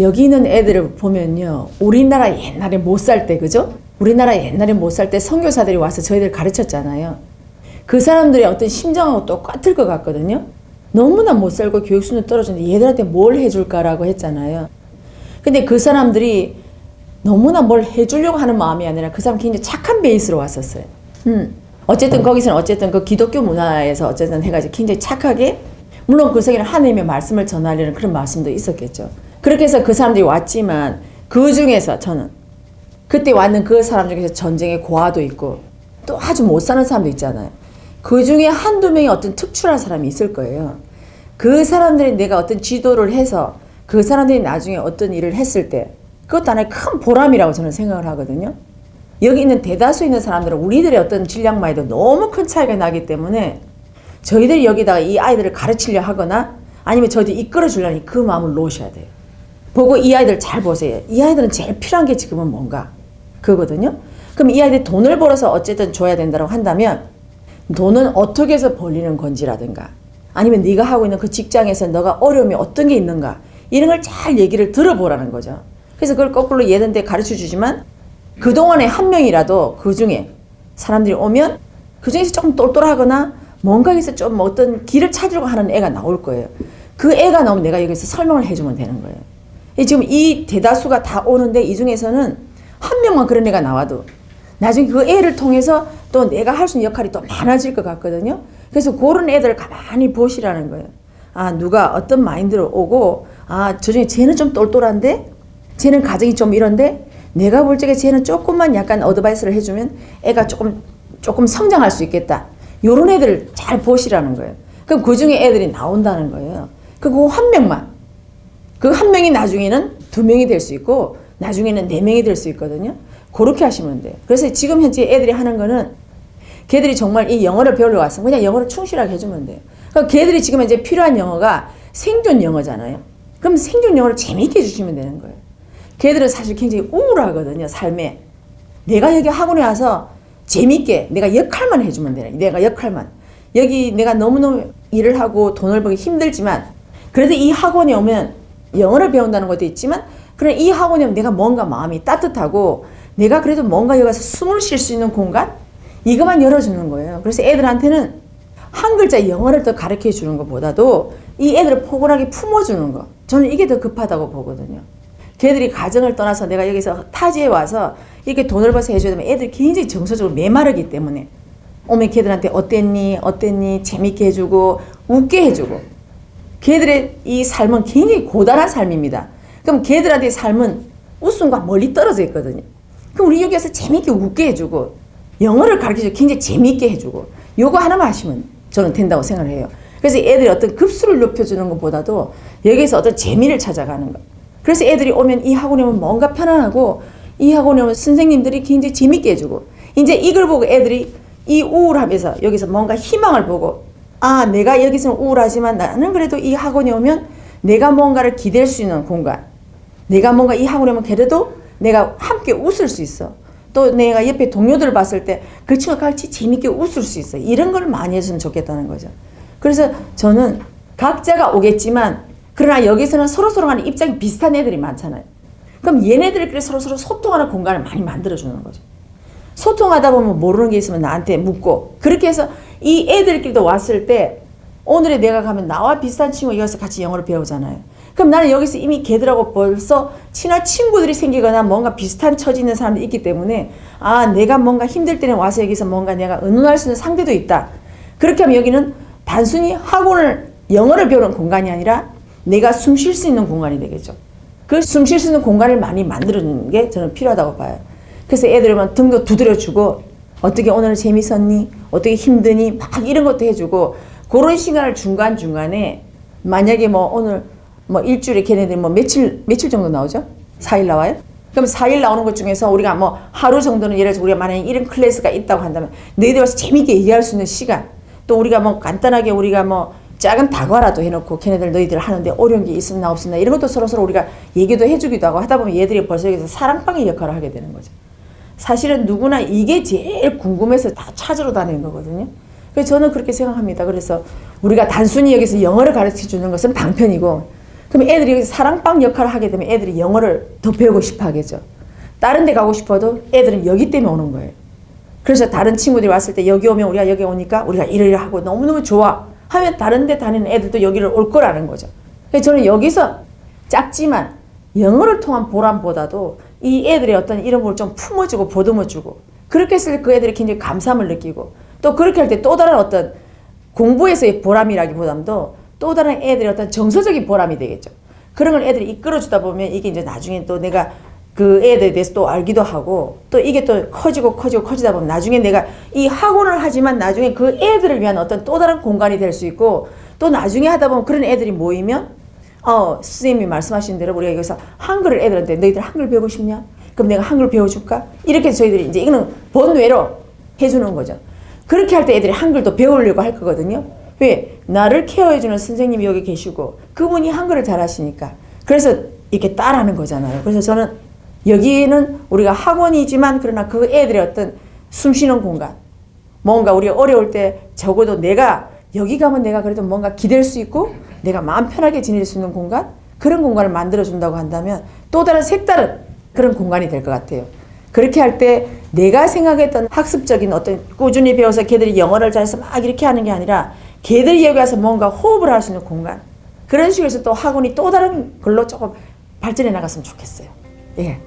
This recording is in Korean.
여기 있는 애들을 보면요. 우리나라 옛날에 못 살 때, 그죠? 우리나라 옛날에 못 살 때 선교사들이 와서 저희들 가르쳤잖아요. 그 사람들의 어떤 심정하고 똑같을 것 같거든요. 너무나 못 살고 교육 수준도 떨어졌는데 얘들한테 뭘 해줄까라고 했잖아요. 근데 그 사람들이 너무나 뭘 해주려고 하는 마음이 아니라 그 사람 굉장히 착한 베이스로 왔었어요. 어쨌든 거기서는 어쨌든 그 기독교 문화에서 어쨌든 해가지고 굉장히 착하게, 물론 그 속에는 하나님의 말씀을 전하려는 그런 말씀도 있었겠죠. 그렇게 해서 그 사람들이 왔지만 그 중에서 저는 그때 왔는 그 사람 중에서 전쟁의 고아도 있고 또 아주 못 사는 사람도 있잖아요. 그 중에 한두 명이 어떤 특출한 사람이 있을 거예요. 그 사람들이 내가 어떤 지도를 해서 그 사람들이 나중에 어떤 일을 했을 때 그것도 하나의 큰 보람이라고 저는 생각을 하거든요. 여기 있는 대다수 있는 사람들은 우리들의 어떤 질량만에도 너무 큰 차이가 나기 때문에 저희들이 여기다가 이 아이들을 가르치려 하거나 아니면 저희들이 이끌어 주려니 그 마음을 놓으셔야 돼요. 보고 이 아이들 잘 보세요. 이 아이들은 제일 필요한 게 지금은 뭔가? 그거거든요. 그럼 이 아이들이 돈을 벌어서 어쨌든 줘야 된다고 한다면 돈은 어떻게 해서 벌리는 건지라든가 아니면 네가 하고 있는 그 직장에서 너가 어려움이 어떤 게 있는가 이런 걸 잘 얘기를 들어보라는 거죠. 그래서 그걸 거꾸로 얘한테 가르쳐 주지만 그동안에 한 명이라도 그 중에 사람들이 오면 그 중에서 조금 똘똘하거나 뭔가에서 좀 어떤 길을 찾으려고 하는 애가 나올 거예요. 그 애가 나오면 내가 여기서 설명을 해주면 되는 거예요. 지금 이 대다수가 다 오는데 이 중에서는 한 명만 그런 애가 나와도 나중에 그 애를 통해서 또 내가 할 수 있는 역할이 또 많아질 것 같거든요. 그래서 그런 애들을 가만히 보시라는 거예요. 아, 누가 어떤 마인드로 오고, 아, 저중에 쟤는 좀 똘똘한데, 쟤는 가정이 좀 이런데, 내가 볼 적에 쟤는 조금만 약간 어드바이스를 해주면 애가 조금 성장할 수 있겠다. 요런 애들을 잘 보시라는 거예요. 그럼 그 중에 애들이 나온다는 거예요. 그 한 명만. 그 한 명이 나중에는 2명이 될 수 있고, 나중에는 4명이 될 수 있거든요. 그렇게 하시면 돼요. 그래서 지금 현재 애들이 하는 거는 걔들이 정말 이 영어를 배우러 왔으면 그냥 영어를 충실하게 해주면 돼요. 그러니까 걔들이 지금 이제 필요한 영어가 생존 영어잖아요. 그럼 생존 영어를 재미있게 해주시면 되는 거예요. 걔들은 사실 굉장히 우울하거든요, 삶에. 내가 여기 학원에 와서 재미있게 내가 역할만 해주면 돼요. 내가 역할만. 여기 내가 너무너무 일을 하고 돈을 벌기 힘들지만 그래도 이 학원에 오면 영어를 배운다는 것도 있지만 그래 이 학원에 오면 내가 뭔가 마음이 따뜻하고 내가 그래도 뭔가 여기 가서 숨을 쉴 수 있는 공간? 이것만 열어주는 거예요. 그래서 애들한테는 한 글자 영어를 더 가르쳐 주는 것보다도 이 애들을 포근하게 품어주는 거. 저는 이게 더 급하다고 보거든요. 걔들이 가정을 떠나서 내가 여기서 타지에 와서 이렇게 돈을 벌어서 해줘야 되면 애들이 굉장히 정서적으로 메마르기 때문에 오면 걔들한테 어땠니 재밌게 해주고 웃게 해주고 걔들의 이 삶은 굉장히 고단한 삶입니다. 그럼 걔들한테 삶은 웃음과 멀리 떨어져 있거든요. 그럼 우리 여기 와서 재밌게 웃게 해주고 영어를 가르쳐주고 굉장히 재밌게 해주고 요거 하나만 하시면 저는 된다고 생각을 해요. 그래서 애들이 어떤 급수를 높여주는 것보다도 여기서 어떤 재미를 찾아가는 거. 그래서 애들이 오면 이 학원에 오면 뭔가 편안하고 이 학원에 오면 선생님들이 굉장히 재밌게 해주고 이제 이걸 보고 애들이 이 우울함에서 여기서 뭔가 희망을 보고 아 내가 여기서는 우울하지만 나는 그래도 이 학원에 오면 내가 뭔가를 기댈 수 있는 공간 내가 뭔가 이 학원에 오면 그래도 내가 함께 웃을 수 있어. 또 내가 옆에 동료들을 봤을 때 그 친구가 같이 재밌게 웃을 수 있어. 이런 걸 많이 했으면 좋겠다는 거죠. 그래서 저는 각자가 오겠지만 그러나 여기서는 서로 간의 입장이 비슷한 애들이 많잖아요. 그럼 얘네들끼리 서로 소통하는 공간을 많이 만들어주는 거죠. 소통하다 보면 모르는 게 있으면 나한테 묻고 그렇게 해서 이 애들끼리도 왔을 때 오늘에 내가 가면 나와 비슷한 친구가 여기서 같이 영어를 배우잖아요. 그럼 나는 여기서 이미 걔들하고 벌써 친한 친구들이 생기거나 뭔가 비슷한 처지 있는 사람들이 있기 때문에 아 내가 뭔가 힘들 때는 와서 여기서 뭔가 내가 의논할 수 있는 상대도 있다. 그렇게 하면 여기는 단순히 영어를 배우는 공간이 아니라 내가 숨 쉴 수 있는 공간이 되겠죠. 그 숨 쉴 수 있는 공간을 많이 만들어주는 게 저는 필요하다고 봐요. 그래서 애들은 등도 두드려주고 어떻게 오늘 재밌었니? 어떻게 힘드니? 막 이런 것도 해주고 그런 시간을 중간중간에 만약에 뭐 오늘 뭐 일주일에 걔네들 뭐 며칠 정도 나오죠? 4일 나와요? 그럼 4일 나오는 것 중에서 우리가 뭐 하루 정도는 예를 들어서 우리가 만약에 이런 클래스가 있다고 한다면 너희들 와서 재밌게 얘기할 수 있는 시간 또 우리가 뭐 간단하게 우리가 뭐 작은 다과라도 해놓고 걔네들 너희들 하는데 어려운 게 있었나 없었나 이런 것도 서로 우리가 얘기도 해주기도 하고 하다 보면 얘들이 벌써 여기서 사랑방의 역할을 하게 되는 거죠. 사실은 누구나 이게 제일 궁금해서 다 찾으러 다니는 거거든요. 그래서 저는 그렇게 생각합니다. 그래서 우리가 단순히 여기서 영어를 가르쳐 주는 것은 방편이고 그럼 애들이 여기 사랑방 역할을 하게 되면 애들이 영어를 더 배우고 싶어 하겠죠. 다른 데 가고 싶어도 애들은 여기 때문에 오는 거예요. 그래서 다른 친구들이 왔을 때 여기 오면 우리가 여기 오니까 우리가 이러이러 하고 너무너무 좋아 하면 다른 데 다니는 애들도 여기를 올 거라는 거죠. 그래서 저는 여기서 작지만 영어를 통한 보람보다도 이 애들의 어떤 이런 걸 좀 품어주고 보듬어주고 그렇게 했을 때 그 애들이 굉장히 감사함을 느끼고 또 그렇게 할 때 또 다른 어떤 공부에서의 보람이라기보다도 또 다른 애들의 어떤 정서적인 보람이 되겠죠. 그런 걸 애들이 이끌어주다 보면 이게 이제 나중에 또 내가 그 애들에 대해서 또 알기도 하고 또 이게 또 커지다 보면 나중에 내가 이 학원을 하지만 나중에 그 애들을 위한 어떤 또 다른 공간이 될 수 있고 또 나중에 하다 보면 그런 애들이 모이면 선생님이 말씀하신 대로 우리가 여기서 한글을 애들한테 너희들 한글 배우고 싶냐? 그럼 내가 한글 배워줄까? 이렇게 저희들이 이제 이거는 번외로 해주는 거죠. 그렇게 할 때 애들이 한글도 배우려고 할 거거든요. 왜? 나를 케어해주는 선생님이 여기 계시고 그분이 한글을 잘하시니까. 그래서 이렇게 따라하는 거잖아요. 그래서 저는 여기는 우리가 학원이지만 그러나 그 애들의 어떤 숨쉬는 공간. 뭔가 우리 어려울 때 적어도 내가 여기 가면 내가 그래도 뭔가 기댈 수 있고 내가 마음 편하게 지낼 수 있는 공간? 그런 공간을 만들어준다고 한다면 또 다른 색다른 그런 공간이 될 것 같아요. 그렇게 할 때 내가 생각했던 학습적인 어떤 꾸준히 배워서 걔들이 영어를 잘해서 막 이렇게 하는 게 아니라 걔들이 여기 와서 뭔가 호흡을 할 수 있는 공간. 그런 식으로 해서 또 학원이 또 다른 걸로 조금 발전해 나갔으면 좋겠어요. 예.